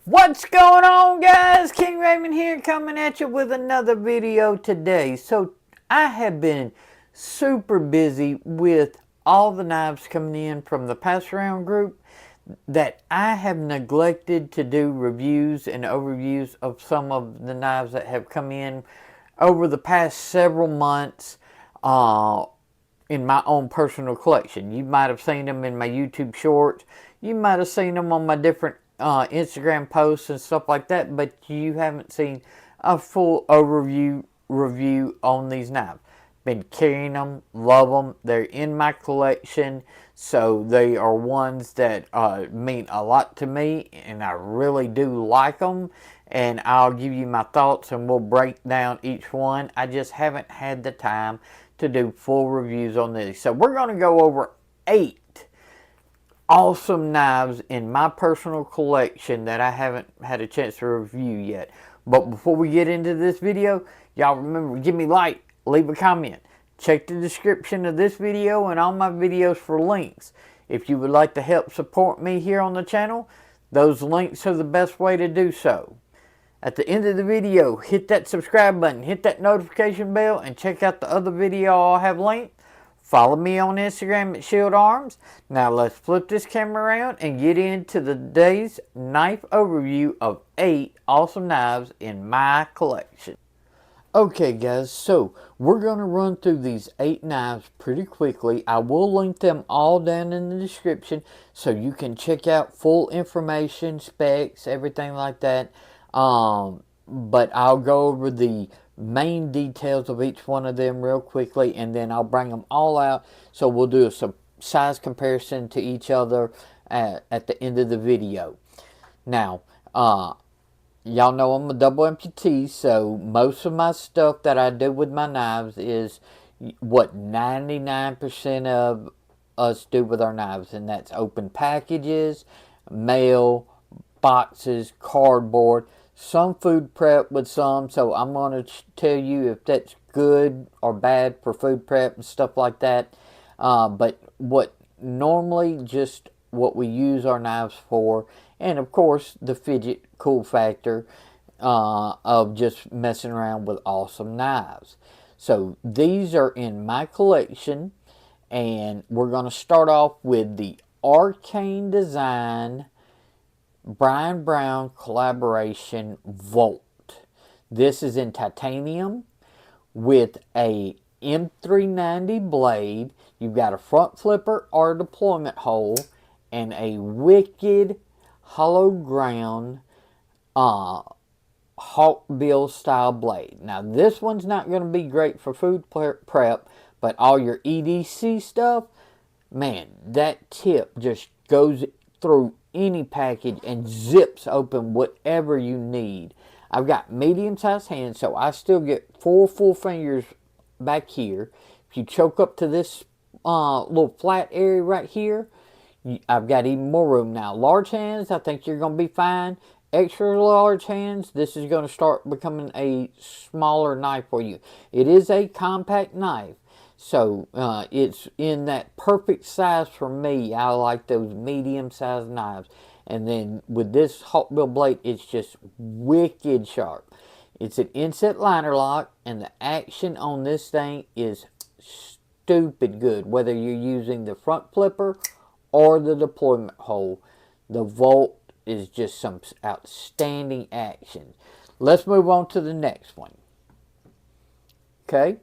What's going on, guys? King Raymond here, coming at you with another video today. So I have been super busy with all the knives coming in from the pass around group that I have neglected to do reviews and overviews of some of the knives that have come in over the past several months in my own personal collection. You might have seen them in my YouTube shorts. You might have seen them on my different Instagram posts and stuff like that, but you haven't seen a full overview review on these knives. Been carrying them, love them. They're in my collection, so they are ones that mean a lot to me, and I really do like them. And I'll give you my thoughts, and we'll break down each one. I just haven't had the time to do full reviews on these, so we're going to go over 8 awesome knives in my personal collection that I haven't had a chance to review yet. But before we get into this video, y'all remember, give me a like, leave a comment. Check the description of this video and all my videos for links. If you would like to help support me here on the channel, those links are the best way to do so. At the end of the video, hit that subscribe button, hit that notification bell, and check out the other video I'll have linked. Follow me on Instagram at ShieldArms. Now let's flip this camera around and get into today's knife overview of 8 awesome knives in my collection. Okay guys, so we're going to run through these 8 knives pretty quickly. I will link them all down in the description so you can check out full information, specs, everything like that. But I'll go over the main details of each one of them real quickly, and then I'll bring them all out, so we'll do a size comparison to each other at the end of the video. Now y'all know I'm a double amputee, so most of my stuff that I do with my knives is what 99% of us do with our knives, and that's open packages, mail, boxes, cardboard, some food prep with some. So I'm going to tell you if that's good or bad for food prep and stuff like that. But what normally just what we use our knives for, and of course the fidget cool factor of just messing around with awesome knives. So these are in my collection, and we're going to start off with the Arcane Design Brian Brown collaboration Volt. This is in titanium with a M390 blade. You've got a front flipper or a deployment hole and a wicked hollow ground hawkbill style blade. Now this one's not going to be great for food prep, but all your EDC stuff, man, that tip just goes through any package and zips open whatever you need. I've got medium-sized hands, so I still get 4 full fingers back here. If you choke up to this little flat area right here, I've got even more room now. Large hands, I think you're going to be fine. Extra large hands, this is going to start becoming a smaller knife for you. It is a compact knife, so it's in that perfect size for me. I like those medium-sized knives. And then with this hawkbill blade, it's just wicked sharp. It's an inset liner lock, and the action on this thing is stupid good. Whether you're using the front flipper or the deployment hole, the Volt is just some outstanding action. Let's move on to the next one. Okay,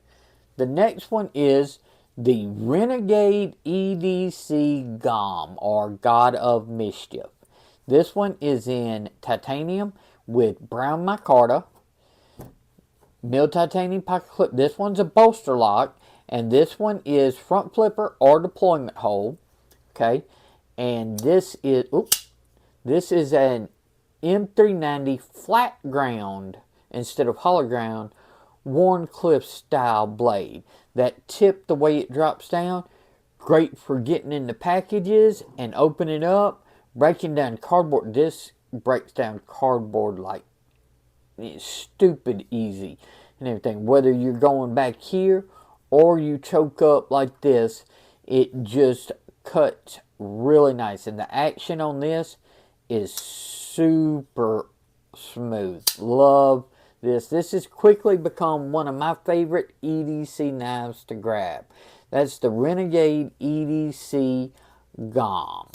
the next one is the Renegade EDC GOM, or God of Mischief. This one is in titanium with brown micarta, milled titanium pocket clip. This one's a bolster lock, and this one is front flipper or deployment hole. Okay, and this is an M390 flat ground instead of hollow ground Warncliffe style blade. That tip, the way it drops down, great for getting into packages and opening up, breaking down cardboard. This breaks down cardboard like it's stupid easy and everything. Whether you're going back here or you choke up like this, it just cuts really nice. And the action on this is super smooth. Love this. This has quickly become one of my favorite EDC knives to grab. That's the Renegade EDC GOM.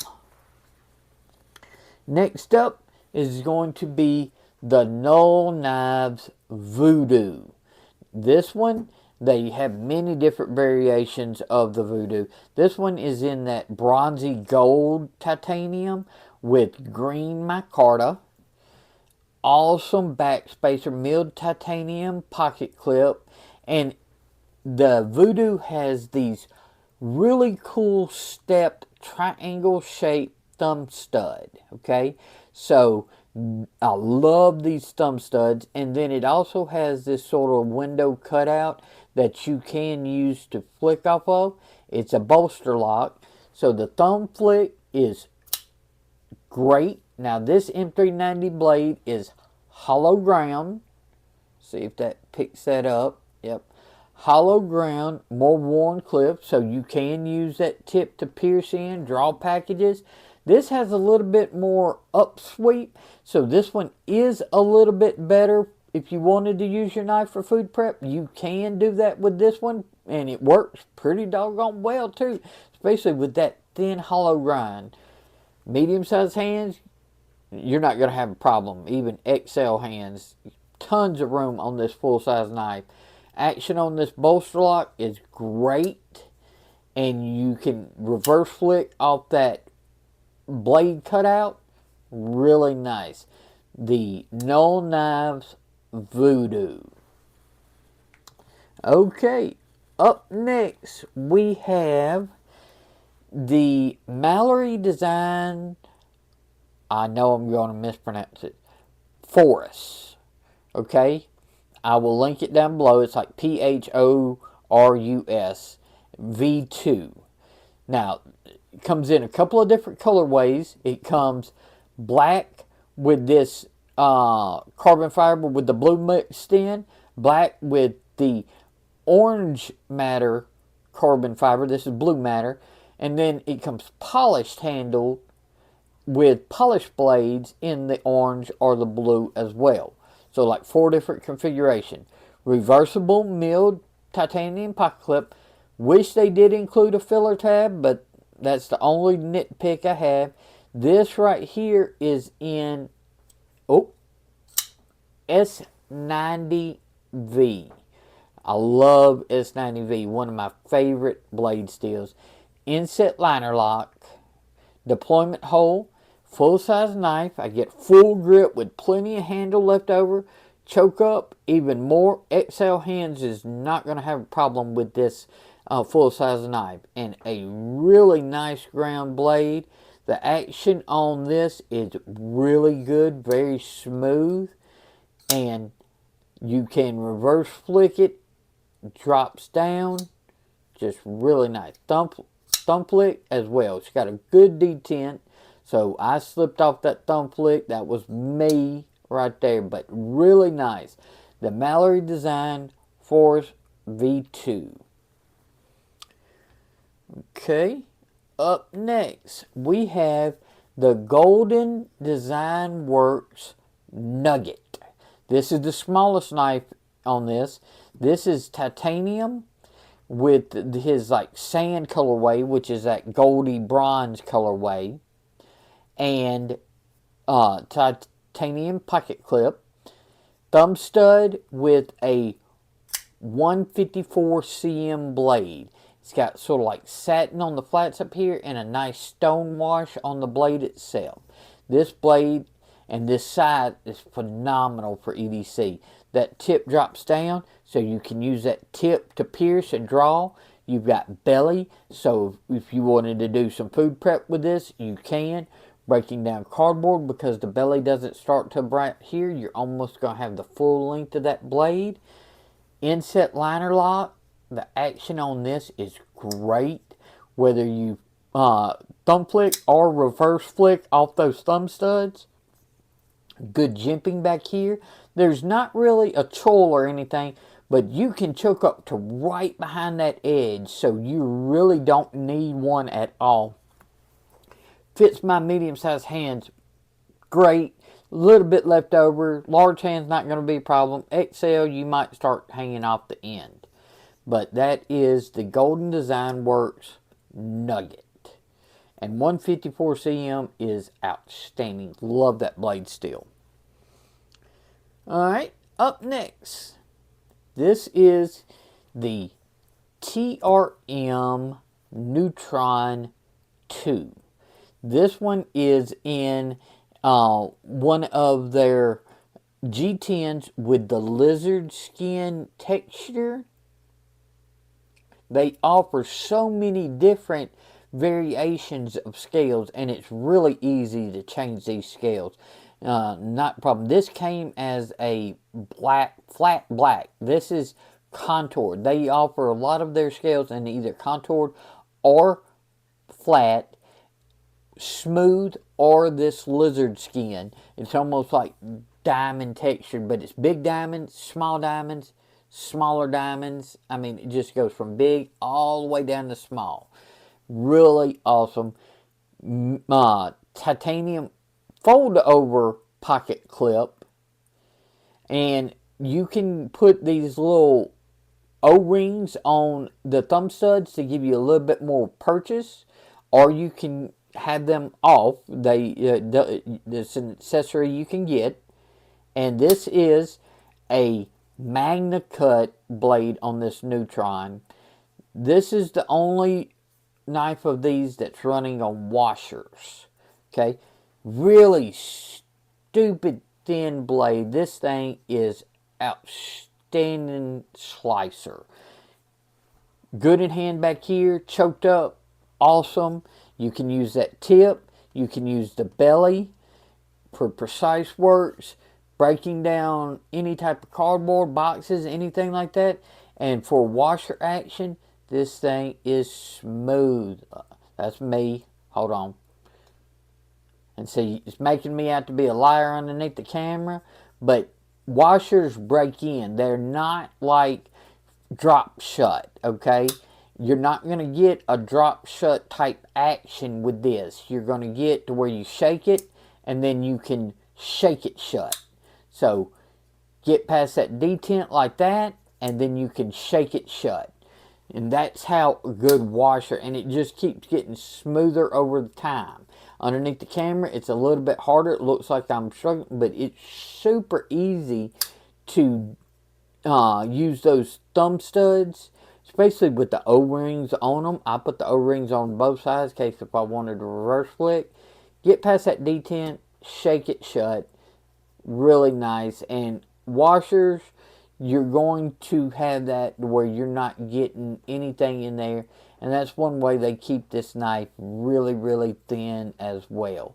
Next up is going to be the Knoll Knives Voodoo. This one, they have many different variations of the Voodoo. This one is in that bronzy gold titanium with green micarta. Awesome backspacer, milled titanium pocket clip. And the Voodoo has these really cool stepped triangle shaped thumb stud. Okay, so I love these thumb studs. And then it also has this sort of window cutout that you can use to flick off of. It's a bolster lock, so the thumb flick is great. Now this M390 blade is hollow ground. See if that picks that up. Yep. Hollow ground, more worn clip, so you can use that tip to pierce in, draw packages. This has a little bit more upsweep, so this one is a little bit better. If you wanted to use your knife for food prep, you can do that with this one, and it works pretty doggone well too, especially with that thin hollow grind. Medium-sized hands, you're not going to have a problem. Even XL hands, tons of room on this full-size knife. Action on this bolster lock is great, and you can reverse flick off that blade cutout. Really nice. The Knoll Knives Voodoo. Okay, up next we have the Mallory design. I know I'm going to mispronounce it. Forus. Okay, I will link it down below. It's like Phorus V2. Now, it comes in a couple of different colorways. It comes black with this carbon fiber with the blue mixed in, black with the orange matter carbon fiber. This is blue matter. And then it comes polished handled with polished blades in the orange or the blue as well. So like 4 different configurations. Reversible milled titanium pocket clip. Wish they did include a filler tab, but that's the only nitpick I have. This right here is in S90V. I love S90V, one of my favorite blade steels. Inset liner lock, deployment hole, full-size knife. I get full grip with plenty of handle left over. Choke up, even more. XL hands is not going to have a problem with this full-size knife. And a really nice ground blade. The action on this is really good, very smooth. And you can reverse flick it. Drops down. Just really nice. Thumb flick as well. It's got a good detent. So I slipped off that thumb flick. That was me right there. But really nice. The Mallory Design Forus V2. Okay. Up next, we have the Golden Design Works Nugget. This is the smallest knife on this. This is titanium with his like sand colorway, which is that goldy bronze colorway, and titanium pocket clip, thumb stud with a 154 cm blade. It's got sort of like satin on the flats up here and a nice stone wash on the blade itself. This blade and this side is phenomenal for EDC. That tip drops down, so you can use that tip to pierce and draw. You've got belly, so if you wanted to do some food prep with this, you can. Breaking down cardboard, because the belly doesn't start till right here, you're almost going to have the full length of that blade. Inset liner lock. The action on this is great. Whether you thumb flick or reverse flick off those thumb studs. Good jimping back here. There's not really a choil or anything, but you can choke up to right behind that edge, so you really don't need one at all. Fits my medium-sized hands great. A little bit left over. Large hand's not going to be a problem. XL, you might start hanging off the end. But that is the Golden Design Works Nugget. And 154 cm is outstanding. Love that blade steel. Alright, up next. This is the TRM Neutron 2. This one is in one of their G10s with the lizard skin texture. They offer so many different variations of scales, and it's really easy to change these scales. Not a problem. This came as a flat black. This is contoured. They offer a lot of their scales in either contoured or flat, smooth, or this lizard skin. It's almost like diamond textured, but it's big diamonds, smaller diamonds. I mean, it just goes from big all the way down to small. Really awesome. Titanium fold over pocket clip, and you can put these little O-rings on the thumb studs to give you a little bit more purchase, or you can have them off. It's an accessory you can get, and this is a Magna Cut blade on this Neutron. This is the only knife of these that's running on washers. Okay, really stupid thin blade. This thing is outstanding slicer. Good in hand back here, choked up, awesome. You can use that tip, you can use the belly for precise works, breaking down any type of cardboard, boxes, anything like that. And for washer action, this thing is smooth. That's me. Hold on. And see, it's making me out to be a liar underneath the camera. But washers break in. They're not like drop shut, okay? You're not going to get a drop shut type action with this. You're going to get to where you shake it, and then you can shake it shut. So, get past that detent like that, and then you can shake it shut. And that's how a good washer, and it just keeps getting smoother over the time. Underneath the camera, it's a little bit harder. It looks like I'm struggling, but it's super easy to use those thumb studs, especially with the O-rings on them. I put the O-rings on both sides in case if I wanted to reverse flick. Get past that detent, shake it shut. Really nice. And washers, you're going to have that where you're not getting anything in there. And that's one way they keep this knife really, really thin as well.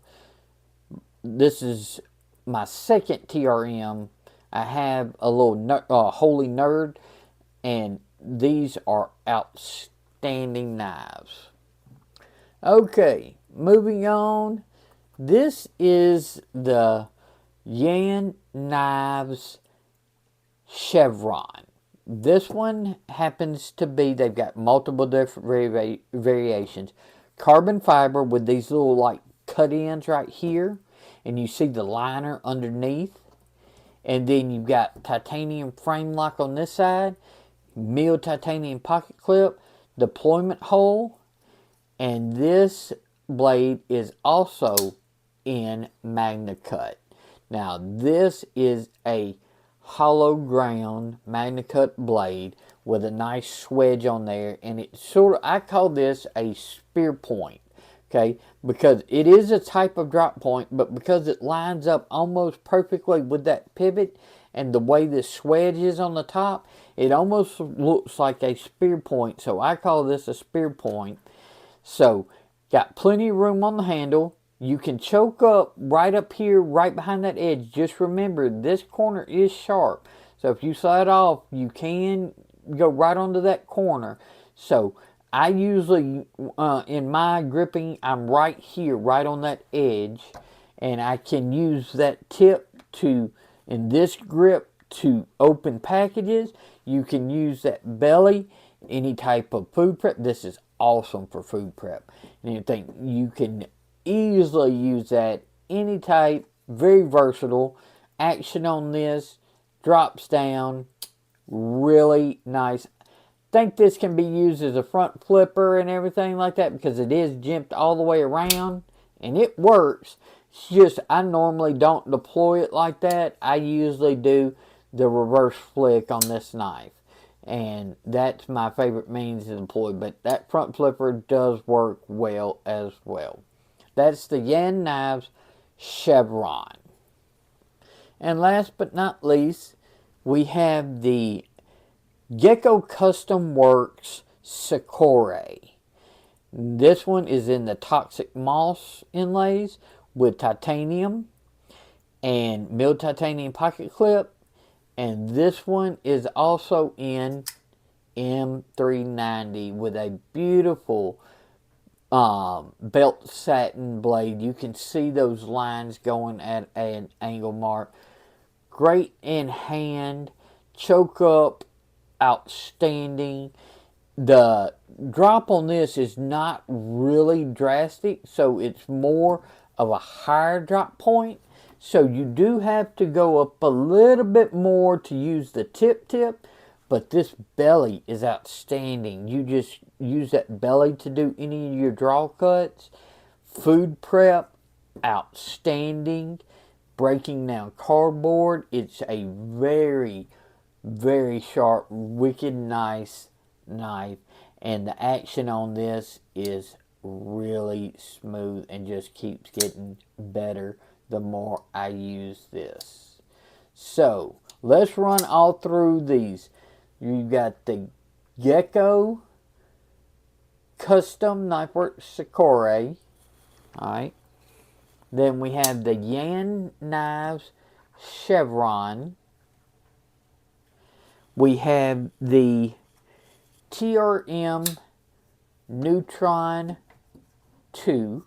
This is my second TRM. I have a little Holy Nerd, and these are outstanding knives. Okay, moving on. This is the Yan Knives Chevron. This one happens to be, they've got multiple different variations. Carbon fiber with these little like cut ends right here, and you see the liner underneath. And then you've got titanium frame lock on this side, milled titanium pocket clip, deployment hole, and this blade is also in Magna Cut. Now this is a hollow ground Magna Cut blade with a nice swedge on there, and it sort of, I call this a spear point, okay, because it is a type of drop point, but because it lines up almost perfectly with that pivot and the way this swedge is on the top, it almost looks like a spear point. So I call this a spear point. So got plenty of room on the handle. You can choke up right up here, right behind that edge. Just remember, this corner is sharp. So if you slide off, you can go right onto that corner. So I usually, in my gripping, I'm right here, right on that edge. And I can use that tip to, in this grip, to open packages. You can use that belly, any type of food prep. This is awesome for food prep. And anything, you can easily use that any type very versatile. Action on this drops down, really nice. Think this can be used as a front flipper and everything like that because it is jimped all the way around and it works. It's just I normally don't deploy it like that. I usually do the reverse flick on this knife, and that's my favorite means to deploy, but that front flipper does work well as well. That's the Yan Knives Chevron. And last but not least, we have the Gecko Custom Works Sakura. This one is in the toxic moss inlays with titanium and milled titanium pocket clip. And this one is also in M390 with a beautiful belt satin blade. You can see those lines going at an angle mark. Great in hand. Choke up, outstanding. The drop on this is not really drastic, so it's more of a higher drop point. So you do have to go up a little bit more to use the tip, but this belly is outstanding. You just use that belly to do any of your draw cuts. Food prep, outstanding. Breaking down cardboard, it's a very, very sharp, wicked nice knife, and the action on this is really smooth and just keeps getting better the more I use this. So let's run all through these. You got the Gecko Custom Knife Works Sakura. Alright. Then we have the Yan Knives Chevron. We have the TRM Neutron 2.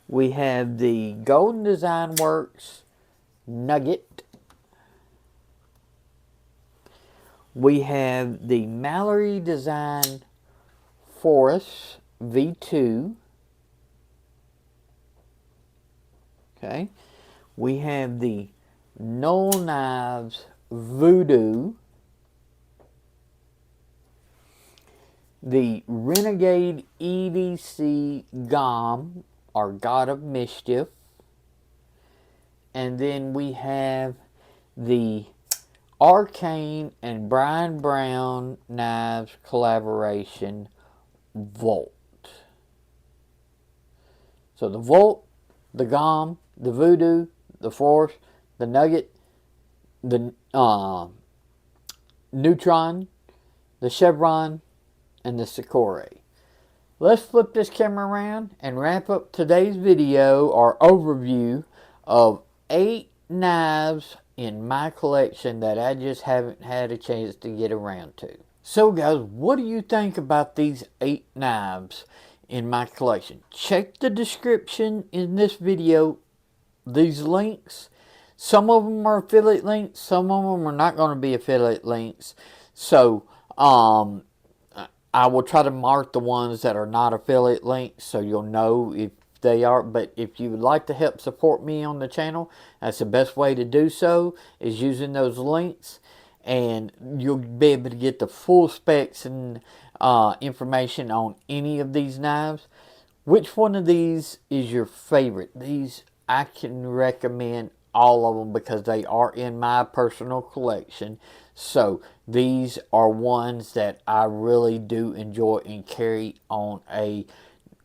We have the Golden Design Works Nugget. We have the Mallory Design Forest V2. Okay. We have the Knoll Knives Voodoo. The Renegade EDC GOM, or God of Mischief. And then we have the Arcane and Brian Brown Knives collaboration Volt. So the Volt, the GOM, the Voodoo, the Force, the Nugget, the Neutron, the Chevron, and the Sakura. Let's flip this camera around and wrap up today's video or overview of 8 knives in my collection that I just haven't had a chance to get around to. So guys, what do you think about these 8 knives in my collection? Check the description in this video. These links, some of them are affiliate links, some of them are not going to be affiliate links. So I will try to mark the ones that are not affiliate links so you'll know if they are. But if you would like to help support me on the channel, that's the best way to do so, is using those links, and you'll be able to get the full specs and information on any of these knives. Which one of these is your favorite? These I can recommend all of them because they are in my personal collection. So these are ones that I really do enjoy and carry on a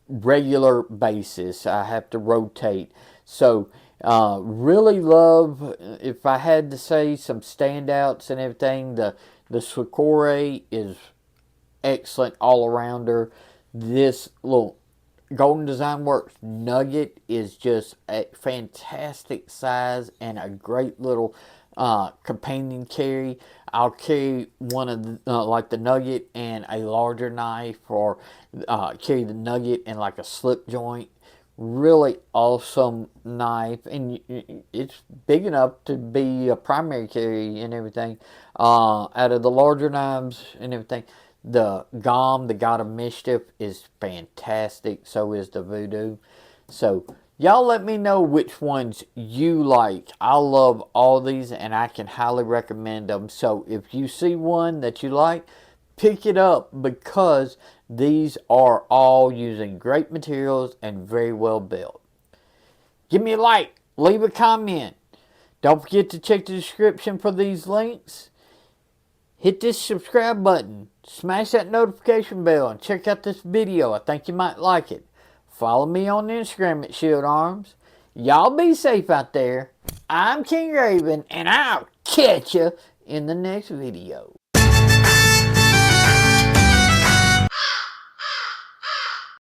regular basis. I have to rotate. So really love, if I had to say some standouts and everything, the Sakura is excellent all arounder. This little Golden Design Works Nugget is just a fantastic size and a great little companion carry. I'll carry one of the, like the Nugget and a larger knife, or carry the Nugget and like a slip joint. Really awesome knife, and it's big enough to be a primary carry and everything. Out of the larger knives and everything, the GOM, the God of Mischief, is fantastic. So is the Voodoo. So y'all let me know which ones you like. I love all these and I can highly recommend them. So if you see one that you like, pick it up, because these are all using great materials and very well built. Give me a like, leave a comment. Don't forget to check the description for these links. Hit this subscribe button, smash that notification bell, and check out this video. I think you might like it. Follow me on Instagram at ShieldArms. Y'all be safe out there. I'm King Raven, and I'll catch you in the next video.